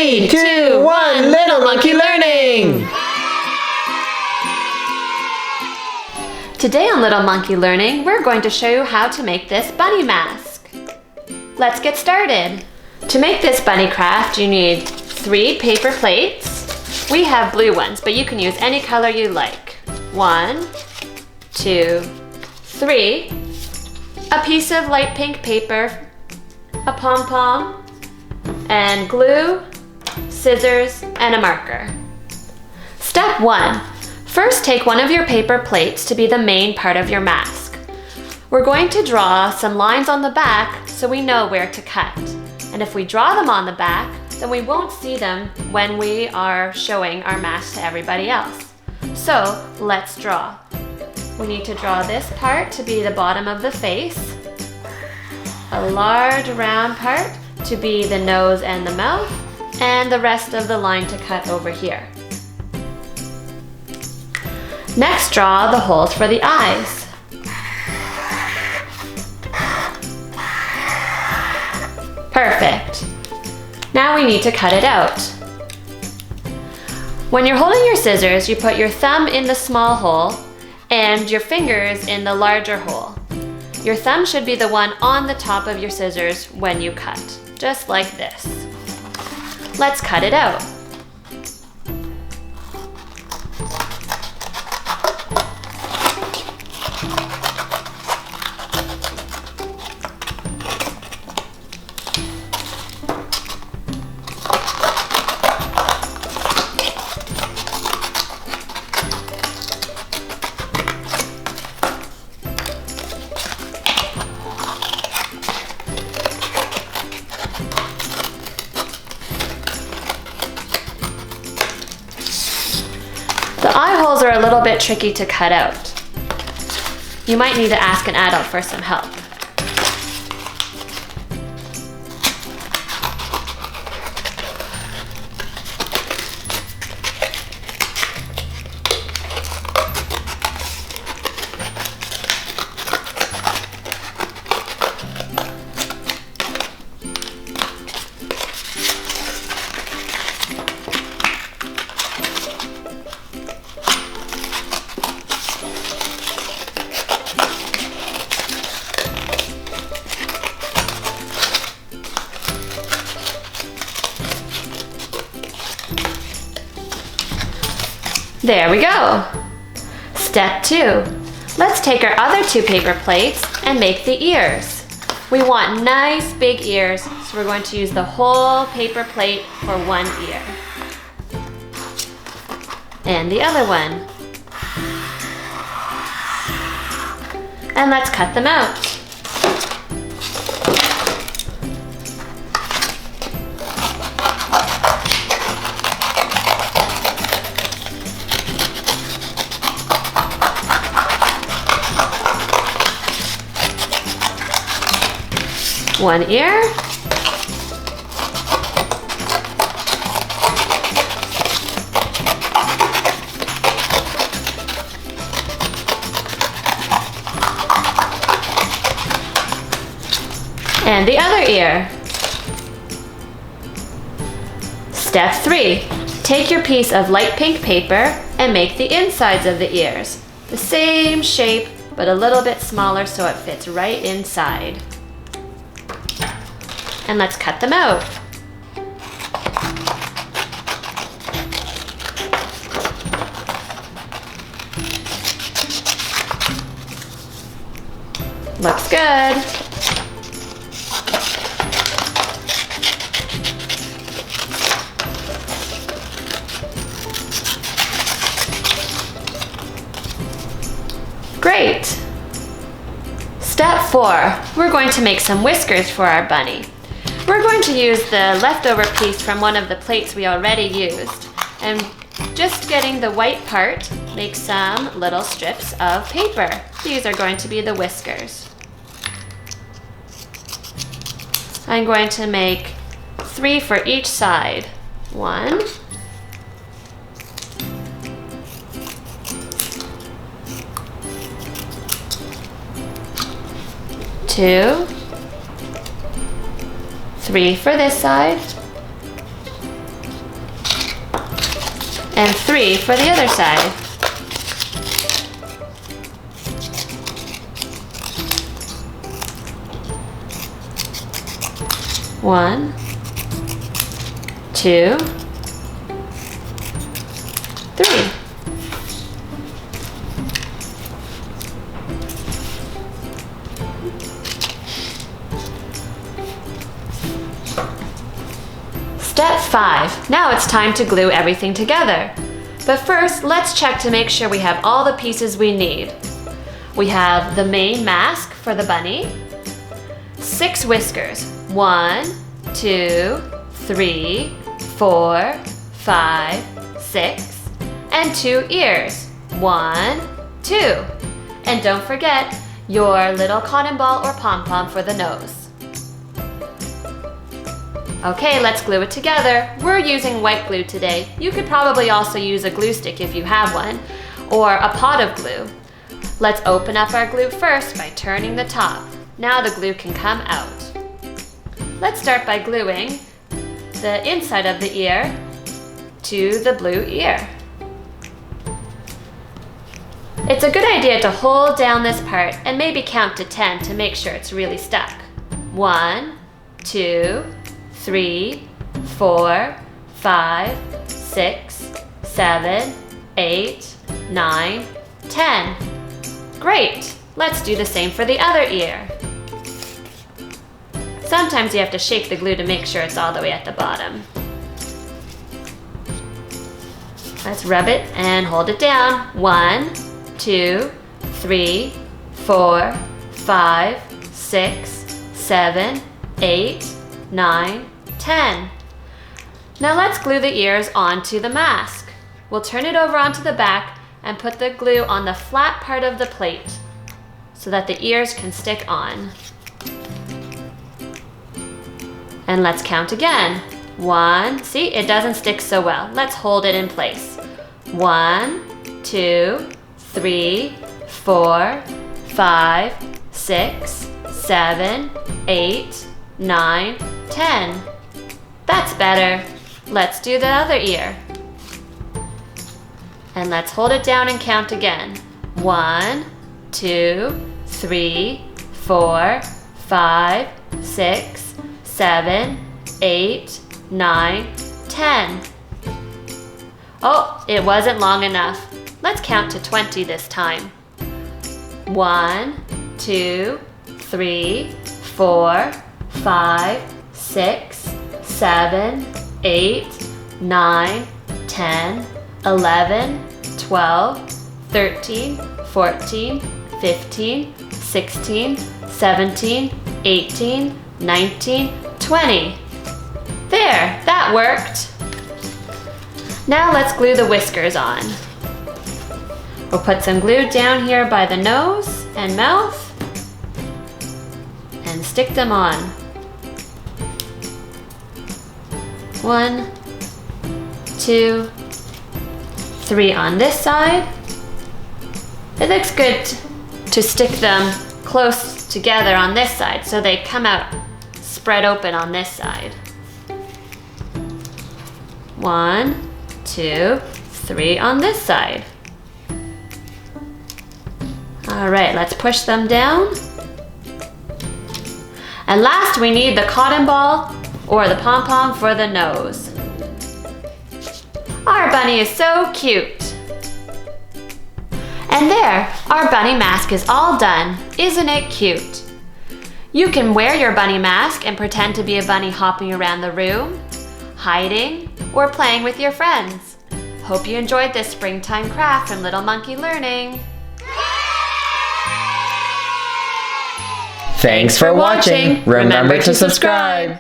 3, 2, 1, Little Monkey Learning! Today on Little Monkey Learning, we're going to show you how to make this bunny mask. Let's get started. To make this bunny craft, you need 3 paper plates. We have blue ones, but you can use any color you like. 1, 2, 3. A piece of light pink paper, a pom-pom, and glue, scissors, and a marker. Step 1. First, take one of your paper plates to be the main part of your mask. We're going to draw some lines on the back so we know where to cut. And if we draw them on the back, then we won't see them when we are showing our mask to everybody else. So, let's draw. We need to draw this part to be the bottom of the face, a large round part to be the nose and the mouth, and the rest of the line to cut over here. Next, draw the holes for the eyes. Perfect. Now we need to cut it out. When you're holding your scissors, you put your thumb in the small hole and your fingers in the larger hole. Your thumb should be the one on the top of your scissors when you cut, just like this. Let's cut it out. The eye holes are a little bit tricky to cut out. You might need to ask an adult for some help. There we go. Step 2. Let's take our other 2 paper plates and make the ears. We want nice big ears, so we're going to use the whole paper plate for one ear. And the other one. And let's cut them out. One ear. And the other ear. Step 3. Take your piece of light pink paper and make the insides of the ears. The same shape, but a little bit smaller so it fits right inside. And let's cut them out. Looks good. Great. Step 4. We're going to make some whiskers for our bunny. We're going to use the leftover piece from one of the plates we already used, and just getting the white part, make some little strips of paper. These are going to be the whiskers. I'm going to make 3 for each side. 1, 2, 3 for this side, And 3 for the other side. One, 2, 3. Step 5. Now it's time to glue everything together. But first, let's check to make sure we have all the pieces we need. We have the main mask for the bunny, 6 whiskers, 1, 2, 3, 4, 5, 6, and 2 ears, 1, 2. And don't forget your little cotton ball or pom-pom for the nose. Okay, let's glue it together. We're using white glue today. You could probably also use a glue stick if you have one, or a pot of glue. Let's open up our glue first by turning the top. Now the glue can come out. Let's start by gluing the inside of the ear to the blue ear. It's a good idea to hold down this part and maybe count to 10 to make sure it's really stuck. 1, 2, 3, 4, 5, 6, 7, 8, 9, 10. Great! Let's do the same for the other ear. Sometimes you have to shake the glue to make sure it's all the way at the bottom. Let's rub it and hold it down. 1, 2, 3, 4, 5, 6, 7, 8, 9, 10. Now let's glue the ears onto the mask. We'll turn it over onto the back and put the glue on the flat part of the plate so that the ears can stick on. And let's count again. 1, see, it doesn't stick so well. Let's hold it in place. 1, 2, 3, 4, 5, 6, 7, 8, 9, 10. That's better. Let's do the other ear. And let's hold it down and count again. 1, 2, 3, 4, 5, 6, 7, 8, 9, 10. Oh, it wasn't long enough. Let's count to 20 this time. 1, 2, 3, 4, 5, 6, 7, 8, 9, 10, 11, 12, 13, 14, 15, 16, 17, 18, 19, 20. There, that worked. Now let's glue the whiskers on. We'll put some glue down here by the nose and mouth and stick them on. 1, 2, 3 on this side. It looks good to stick them close together on this side so they come out spread open on this side. 1, 2, 3 on this side. All right, let's push them down. And last, we need the cotton ball or the pom-pom for the nose. Our bunny is so cute. And there, our bunny mask is all done. Isn't it cute? You can wear your bunny mask and pretend to be a bunny hopping around the room, hiding, or playing with your friends. Hope you enjoyed this springtime craft from Little Monkey Learning. Thanks for watching. Remember to subscribe.